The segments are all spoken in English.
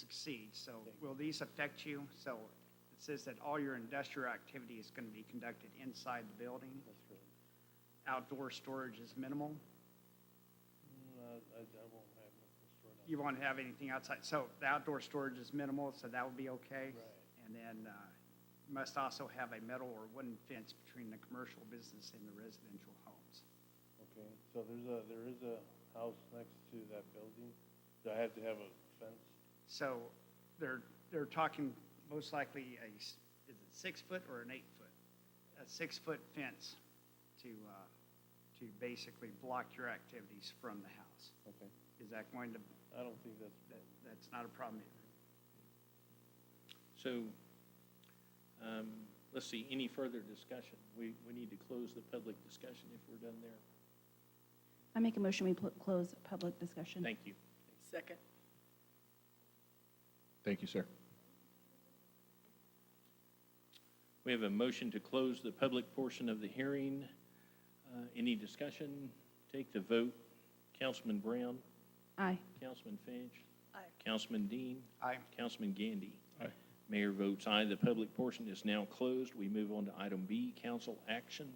succeed. So will these affect you? So it says that all your industrial activity is going to be conducted inside the building. That's right. Outdoor storage is minimal. I won't have nothing stored on. You won't have anything outside. So the outdoor storage is minimal, so that would be okay. Right. And then you must also have a metal or wooden fence between the commercial business and the residential homes. Okay, so there is a house next to that building. Do I have to have a fence? So they're talking most likely is it 6 foot or an 8 foot? A 6 foot fence to basically block your activities from the house. Okay, Is that going to, I don't think that's not a problem either. So, let's see, any further discussion? We need to close the public discussion if we're done there. I make a motion, we close public discussion. Thank you. Second. Thank you, sir. We have a motion to close the public portion of the hearing. Any discussion? Take the vote. Councilman Brown? Aye. Councilman Finch? Aye. Councilman Dean? Aye. Councilman Gandy? Aye. Mayor votes aye. The public portion is now closed. We move on to item B, council action.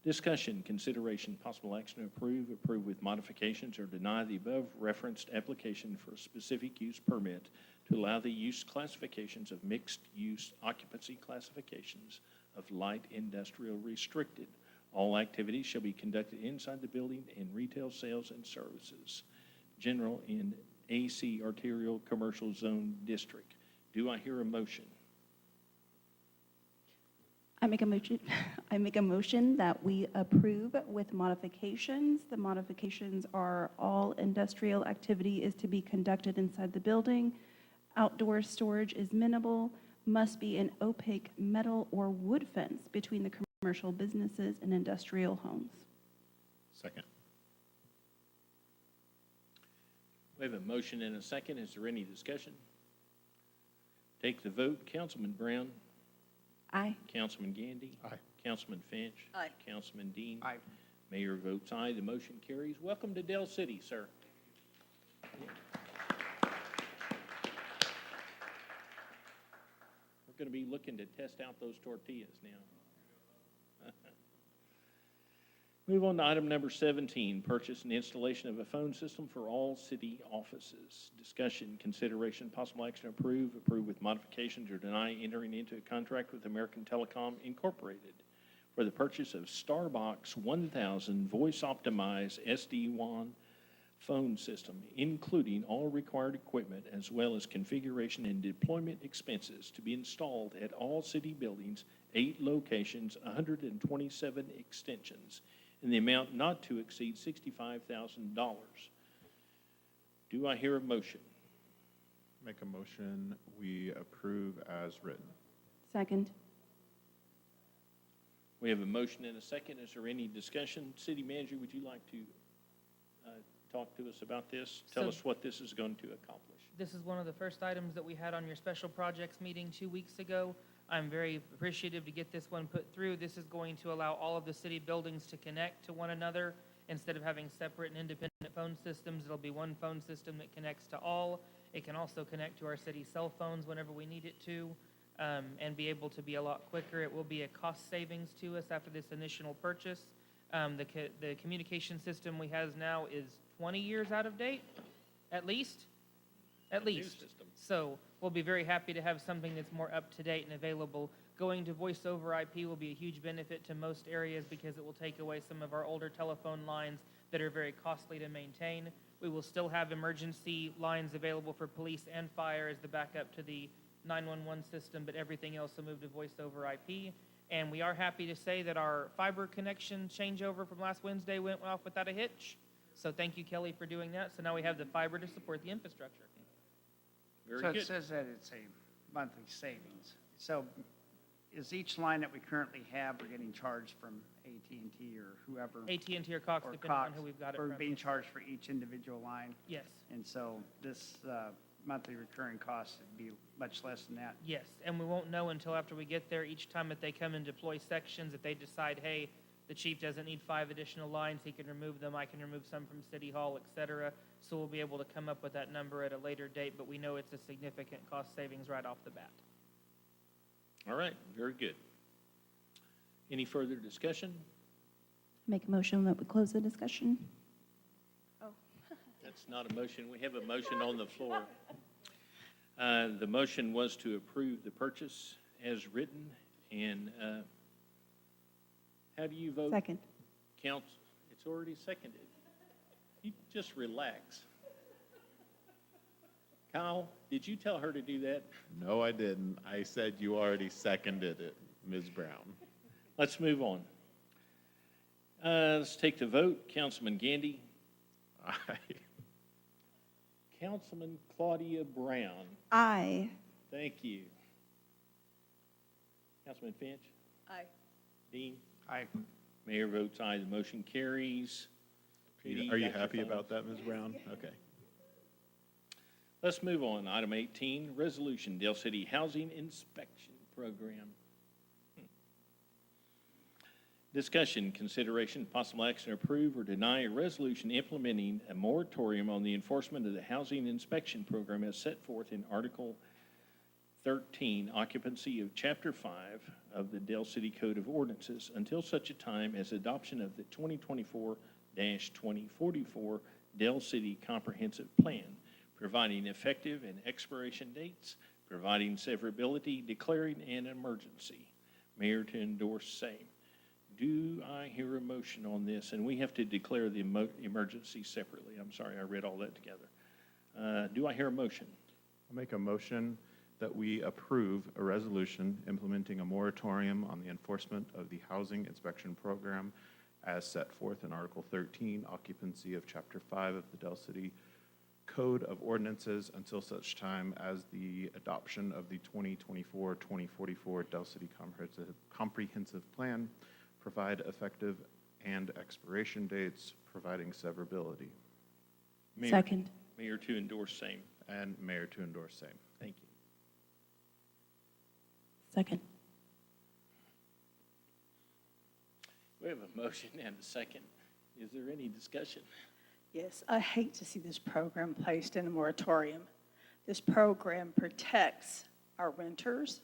Discussion, consideration, possible action to approve with modifications, or deny the above referenced application for a specific use permit to allow the use classifications of mixed-use occupancy classifications of light industrial restricted. All activities shall be conducted inside the building and retail sales and services. General and AC arterial commercial zone district. Do I hear a motion? I make a motion that we approve with modifications. The modifications are all industrial activity is to be conducted inside the building. Outdoor storage is minimal, must be an opaque metal or wood fence between the commercial businesses and industrial homes. Second. We have a motion and a second. Is there any discussion? Take the vote. Councilman Brown? Aye. Councilman Gandy? Aye. Councilman Finch? Aye. Councilman Dean? Aye. Mayor votes aye. The motion carries. Welcome to Dell City, sir. We're going to be looking to test out those tortillas now. Move on to item number 17, purchase and installation of a phone system for all city offices. Discussion, consideration, possible action to approve with modifications, or deny entering into a contract with American Telecom Incorporated for the purchase of Starbox 1000 voice-optimized SD-WAN phone system, including all required equipment, as well as configuration and deployment expenses to be installed at all city buildings, 8 locations, 127 extensions, in the amount not to exceed $65,000. Do I hear a motion? Make a motion, we approve as written. Second. We have a motion and a second. Is there any discussion? City Manager, would you like to talk to us about this? Tell So- us what this is going to accomplish. This is one of the first items that we had on your special projects meeting 2 weeks ago. I'm very appreciative to get this one put through. This is going to allow all of the city buildings to connect to one another. Instead of having separate and independent phone systems, it'll be one phone system that connects to all. It can also connect to our city cell phones whenever we need it to, and be able to be a lot quicker. It will be a cost savings to us after this initial purchase. The communication system we have now is 20 years out of date, at least. At New least. system. So we'll be very happy to have something that's more up-to-date and available. Going to voice over IP will be a huge benefit to most areas because it will take away some of our older telephone lines that are very costly to maintain. We will still have emergency lines available for police and fire as the backup to the 911 system, but everything else will move to voice over IP. And we are happy to say that our fiber connection changeover from last Wednesday went off without a hitch. So thank you, Kelly, for doing that. So now we have the fiber to support the infrastructure. Very So it good. says that it's a monthly savings. So is each line that we currently have, we're getting charged from AT&T or whoever? AT&T or Cox, or depending on Cox, who we've got it we're from. being charged for each individual line? Yes, And so this monthly recurring cost would be much less than that? yes. And we won't know until after we get there. Each time that they come and deploy sections, if they decide, hey, The chief doesn't need 5 additional lines. He can remove them. I can remove some from City Hall, et cetera. So we'll be able to come up with that number at a later date, but we know it's a significant cost savings right off the bat. All right, very good. Any further discussion? Make a motion that we close the discussion. That's not a motion. We have a motion on the floor. The motion was to approve the purchase as written, and how do you vote? Second. Council, it's already seconded. You just relax. Kyle, did you tell her to do that? No, I didn't. I said you already seconded it, Ms. Brown. Let's move on. Let's take the vote. Councilman Gandy, Aye. Councilman Claudia Brown. Aye. Thank you. Councilman Finch? Aye. Dean? Aye. Mayor votes aye. The motion carries. Judy, Are you got your happy phone? about that, Ms. Brown? Okay. Let's move on. Item 18, resolution, Dale City Housing Inspection Program. Discussion, consideration, possible action to approve or deny a resolution implementing a moratorium on the enforcement of the housing inspection program as set forth in Article 13, occupancy of Chapter 5 of the Dale City Code of Ordinances until such a time as adoption of the 2024-2044 Dale City Comprehensive Plan, providing effective and expiration dates, providing severability, declaring an emergency. Mayor to endorse same. Do I hear a motion on this? And we have to declare the emergency separately. I'm sorry, I read all that together. Do I hear a motion? I'll make a motion that we approve a resolution implementing a moratorium on the enforcement of the housing inspection program as set forth in Article 13, occupancy of Chapter 5 of the Dale City Code of Ordinances until such time as the adoption of the 2024-2044 Dale City Comprehensive Plan, provide effective and expiration dates, providing severability. Mayor- Second. Mayor to endorse same. And Mayor to endorse same. Thank you. Second. We have a motion and a second. Is there any discussion? Yes, I hate to see this program placed in a moratorium. This program protects our renters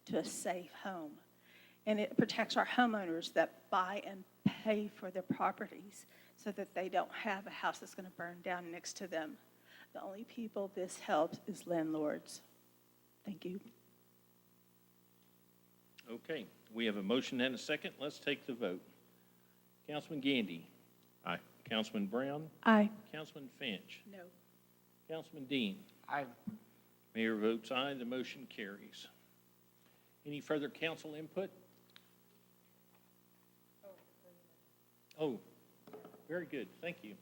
to a safe home, and it protects our homeowners that buy and pay for their properties so that they don't have a house that's going to burn down next to them. The only people this helps is landlords. Thank you. Okay, we have a motion and a second. Let's take the vote. Councilman Gandy. Aye. Councilman Brown. Aye. Councilman Finch. No. Councilman Dean. Aye. Mayor votes aye. The motion carries. Any further council input? Oh, very good. Thank you.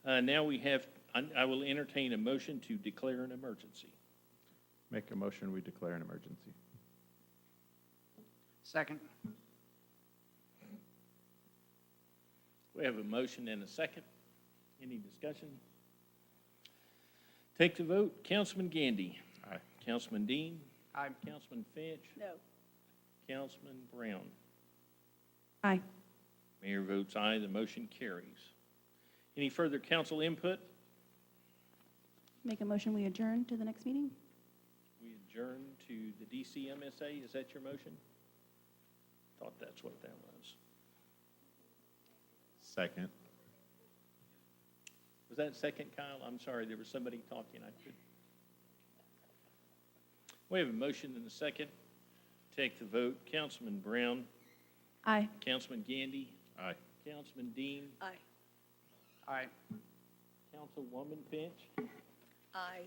Now we have, I will entertain a motion to declare an emergency. Make a motion, we declare an emergency. Second. We have a motion and a second. Any discussion? Take the vote. Councilman Gandy. Aye. Councilman Dean. Aye. Councilman Finch. No. Councilman Brown. Aye. Mayor votes aye. The motion carries. Any further council input? Make a motion, we adjourn to the next meeting? We adjourn to the DCMSA. Is that your motion? Thought that's what that was. Second. Was that second, Kyle? I'm sorry, there was somebody talking. I could. We have a motion and a second. Take the vote. Councilman Brown. Aye. Councilman Gandy. Aye. Councilman Dean. Aye. Aye. Councilwoman Finch. Aye.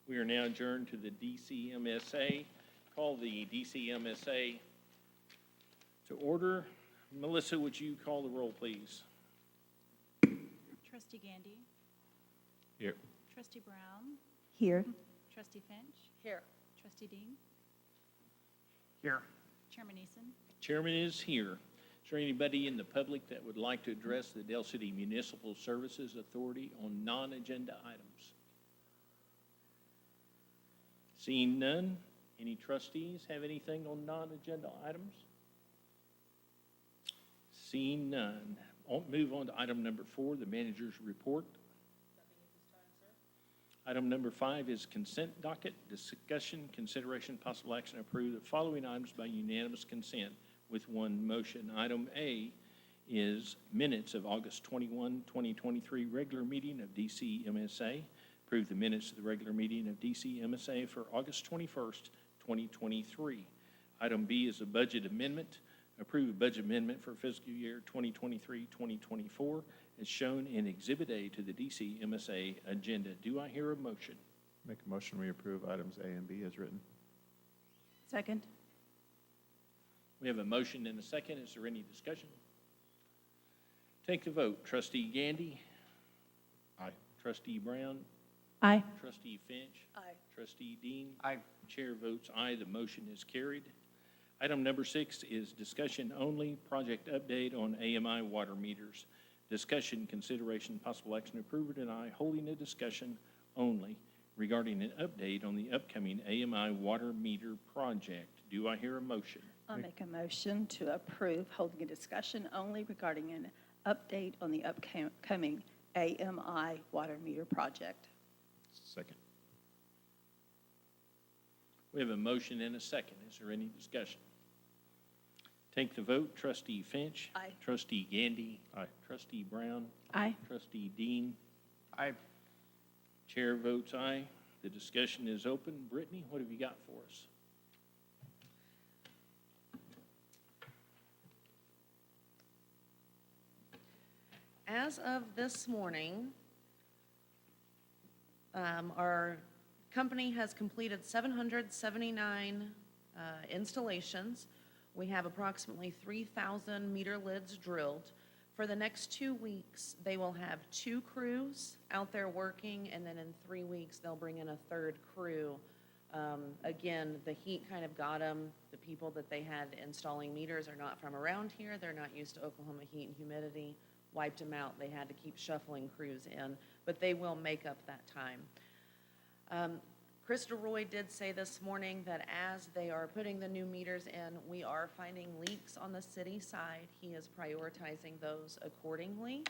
We are now adjourned to the DCMSA. Call the DCMSA to order. Melissa, would you call the roll, please? Trustee Gandy, Here. Trustee Brown, Here. Trustee Finch, Here. Trustee Dean, Here. Chairman Eason. Chairman is here. Is there anybody in the public that would like to address the Dale City Municipal Services Authority on non-agenda items? Seeing none, any trustees have anything on non-agenda items? Seeing none, I'll move on to item number 4, the manager's report. Item number 5 is consent docket, discussion, consideration, possible action, approve the following items by unanimous consent with one motion. Item A is minutes of August 21, 2023, regular meeting of DCMSA. Approve the minutes of the regular meeting of DCMSA for August 21st, 2023. Item B is a budget amendment. Approve a budget amendment for fiscal year 2023-2024 as shown in Exhibit A to the DCMSA agenda. Do I hear a motion? Make a motion, we approve items A and B as written. Second. We have a motion and a second. Is there any discussion? Take the vote. Trustee Gandy? Aye. Trustee Brown? Aye. Trustee Finch? Aye. Trustee Dean? Aye. Chair votes aye. The motion is carried. Item number 6 is discussion only, project update on AMI water meters. Discussion, consideration, possible action, approve or deny, holding a discussion only regarding an update on the upcoming AMI water meter project. Do I hear a motion? I'll make a motion to approve holding a discussion only regarding an update on the upcoming AMI water meter project. Second. We have a motion and a second. Is there any discussion? Take the vote. Trustee Finch? Aye. Trustee Gandy? Aye. Trustee Brown? Aye. Trustee Dean? Aye. Chair votes aye. The discussion is open. Brittany, what have you got for us? As of this morning, our company has completed 779 installations. We have approximately 3,000 meter lids drilled. For the next 2 weeks, they will have 2 crews out there working, and then in 3 weeks, they'll bring in a 3rd crew. Again, the heat kind of got them. The people that they had installing meters are not from around here. They're not used to Oklahoma heat and humidity. Wiped them out. They had to keep shuffling crews in, but they will make up that time. Krista Roy did say this morning that as they are putting the new meters in, we are finding leaks on the city side. He is prioritizing those accordingly.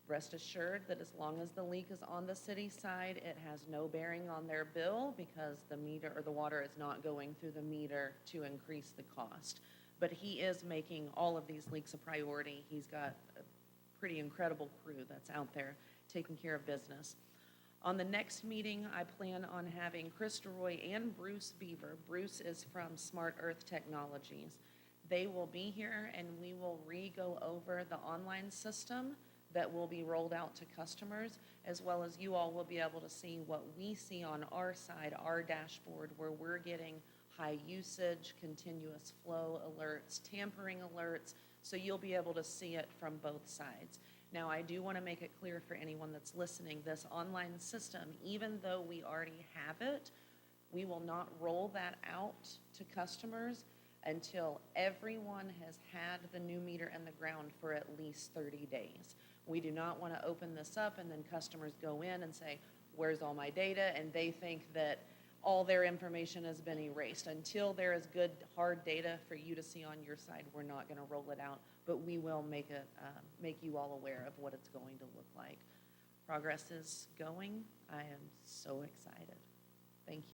Rest assured that as long as the leak is on the city side, it has no bearing on their bill because the meter or the water is not going through the meter to increase the cost. But he is making all of these leaks a priority. He's got a pretty incredible crew that's out there taking care of business. On the next meeting, I plan on having Krista Roy and Bruce Beaver. Bruce is from Smart Earth Technologies. They will be here and we will re-go over the online system that will be rolled out to customers, as well as you all will be able to see what we see on our side, our dashboard, where we're getting high usage, continuous flow alerts, tampering alerts, so you'll be able to see it from both sides. Now, I do want to make it clear for anyone that's listening, this online system, even though we already have it, we will not roll that out to customers until everyone has had the new meter in the ground for at least 30 days. We do not want to open this up and then customers go in and say, where's all my data? And they think that all their information has been erased. Until there is good, hard data for you to see on your side, we're not going to roll it out, but we will make you all aware of what it's going to look like. Progress is going. I am so excited. Thank you.